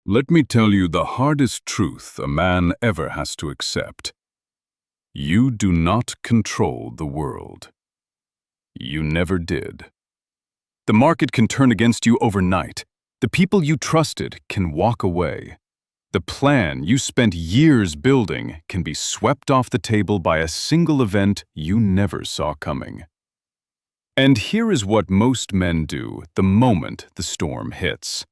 Let me tell you the hardest truth a man ever has to accept. You do not control the world. You never did. The market can turn against you overnight. The people you trusted can walk away. The plan you spent years building can be swept off the table by a single event you never saw coming. And here is what most men do the moment the storm hits.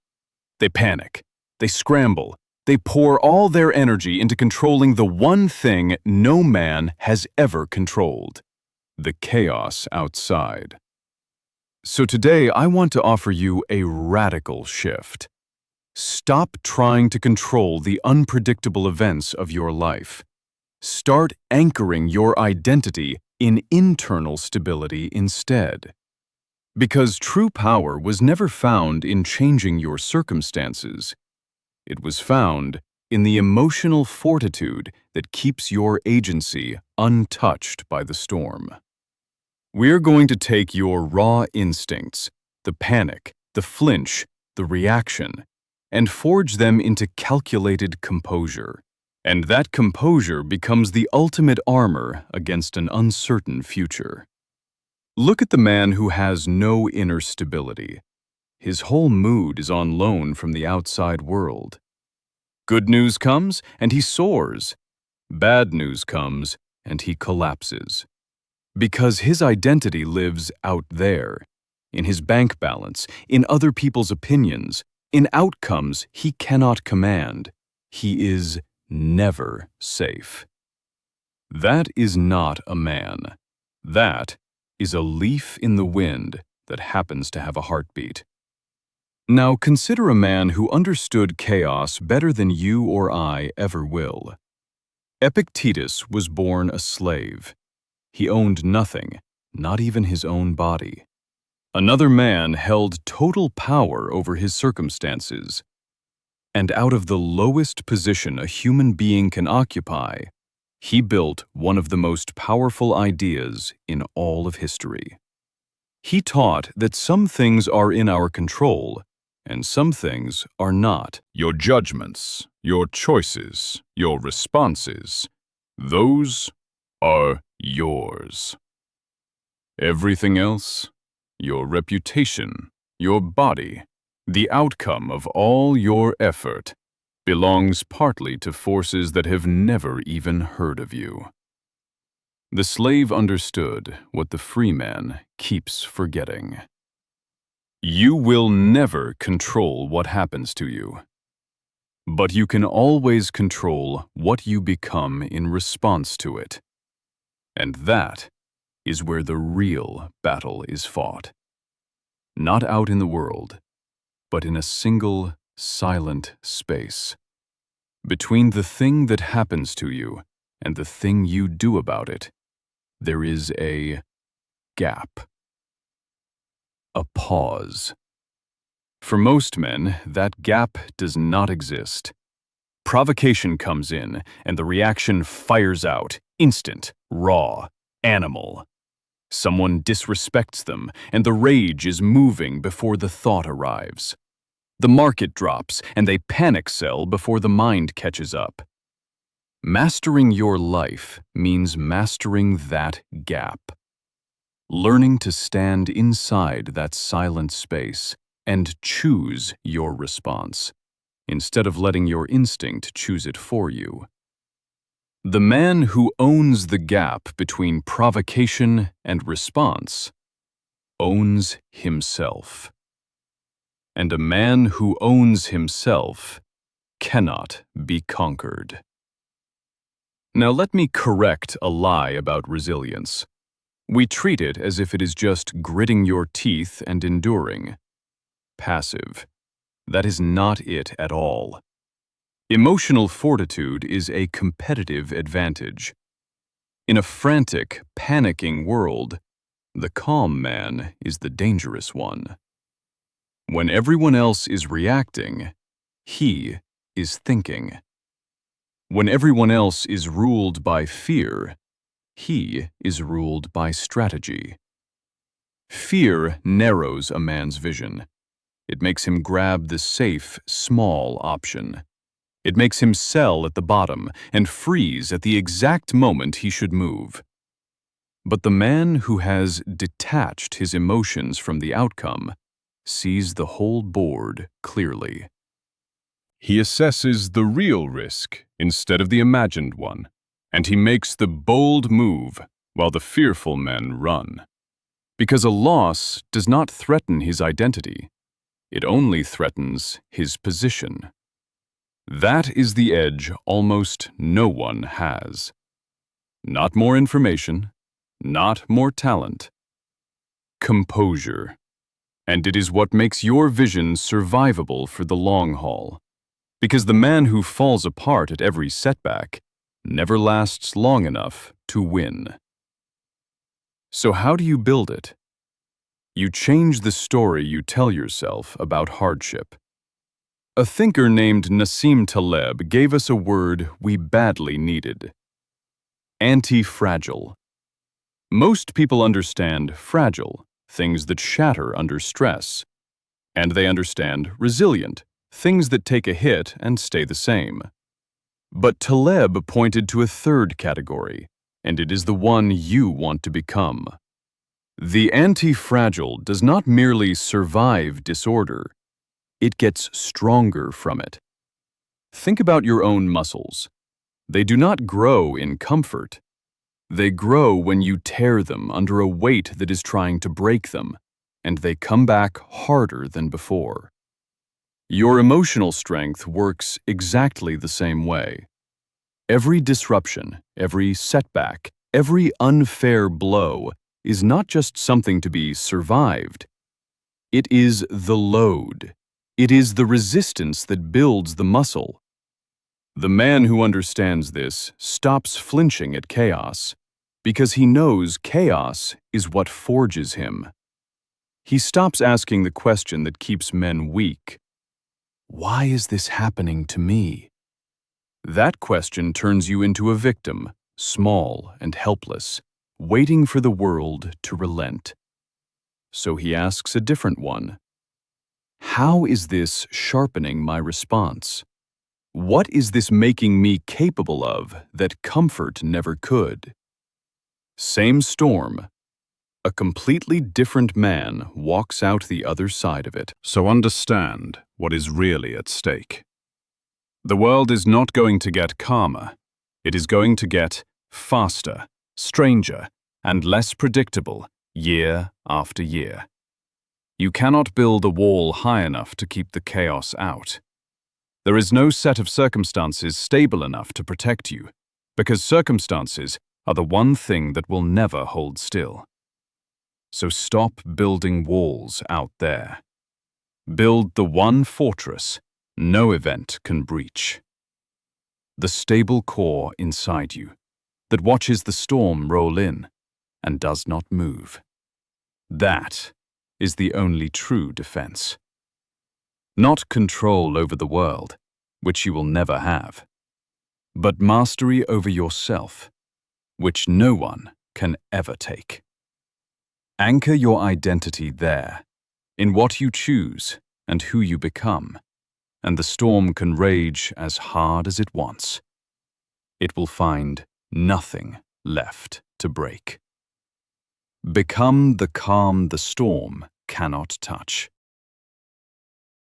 They panic. They scramble. They pour all their energy into controlling the one thing no man has ever controlled: the chaos outside. So today I want to offer you a radical shift. Stop trying to control the unpredictable events of your life. Start anchoring your identity in internal stability instead. Because true power was never found in changing your circumstances. It was found in the emotional fortitude that keeps your agency untouched by the storm. We're going to take your raw instincts, the panic, the flinch, the reaction, and forge them into calculated composure. And that composure becomes the ultimate armor against an uncertain future. Look at the man who has no inner stability. His whole mood is on loan from the outside world. Good news comes, and he soars. Bad news comes, and he collapses. Because his identity lives out there, in his bank balance, in other people's opinions, in outcomes he cannot command. He is never safe. That is not a man. That is a leaf in the wind that happens to have a heartbeat. Now consider a man who understood chaos better than you or I ever will. Epictetus was born a slave. He owned nothing, not even his own body. Another man held total power over his circumstances. And out of the lowest position a human being can occupy, he built one of the most powerful ideas in all of history. He taught that some things are in our control, and some things are not. Your judgments, your choices, your responses, those are yours. Everything else, your reputation, your body, the outcome of all your effort, belongs partly to forces that have never even heard of you. The slave understood what the free man keeps forgetting. You will never control what happens to you, but you can always control what you become in response to it. And that is where the real battle is fought. Not out in the world, but in a single, silent space. Between the thing that happens to you and the thing you do about it, there is a gap. A pause. For most men, that gap does not exist. Provocation comes in, and the reaction fires out, instant, raw, animal. Someone disrespects them, and the rage is moving before the thought arrives. The market drops, and they panic sell before the mind catches up. Mastering your life means mastering that gap. Learning to stand inside that silent space and choose your response, instead of letting your instinct choose it for you. The man who owns the gap between provocation and response owns himself. And a man who owns himself cannot be conquered. Now let me correct a lie about resilience. We treat it as if it is just gritting your teeth and enduring. Passive. That is not it at all. Emotional fortitude is a competitive advantage. In a frantic, panicking world, the calm man is the dangerous one. When everyone else is reacting, he is thinking. When everyone else is ruled by fear, he is ruled by strategy. Fear narrows a man's vision. It makes him grab the safe, small option. It makes him sell at the bottom and freeze at the exact moment he should move. But the man who has detached his emotions from the outcome sees the whole board clearly. He assesses the real risk instead of the imagined one, and he makes the bold move while the fearful men run. Because a loss does not threaten his identity, it only threatens his position. That is the edge almost no one has. Not more information, not more talent. Composure. And it is what makes your vision survivable for the long haul. Because the man who falls apart at every setback never lasts long enough to win. So how do you build it? You change the story you tell yourself about hardship. A thinker named Nassim Taleb gave us a word we badly needed. Anti-fragile. Most people understand fragile, things that shatter under stress. And they understand resilient, things that take a hit and stay the same. But Taleb pointed to a third category, and it is the one you want to become. The anti-fragile does not merely survive disorder, it gets stronger from it. Think about your own muscles. They do not grow in comfort. They grow when you tear them under a weight that is trying to break them, and they come back harder than before. Your emotional strength works exactly the same way. Every disruption, every setback, every unfair blow is not just something to be survived. It is the load. It is the resistance that builds the muscle. The man who understands this stops flinching at chaos because he knows chaos is what forges him. He stops asking the question that keeps men weak. Why is this happening to me? That question turns you into a victim, small and helpless, waiting for the world to relent. So he asks a different one. How is this sharpening my response? What is this making me capable of that comfort never could? Same storm. A completely different man walks out the other side of it. So understand what is really at stake. The world is not going to get calmer. It is going to get faster, stranger, and less predictable year after year. You cannot build a wall high enough to keep the chaos out. There is no set of circumstances stable enough to protect you, because circumstances are the one thing that will never hold still. So stop building walls out there. Build the one fortress no event can breach. The stable core inside you that watches the storm roll in and does not move. That is the only true defense. Not control over the world, which you will never have, but mastery over yourself, which no one can ever take. Anchor your identity there, in what you choose and who you become, and the storm can rage as hard as it wants. It will find nothing left to break. Become the calm the storm cannot touch.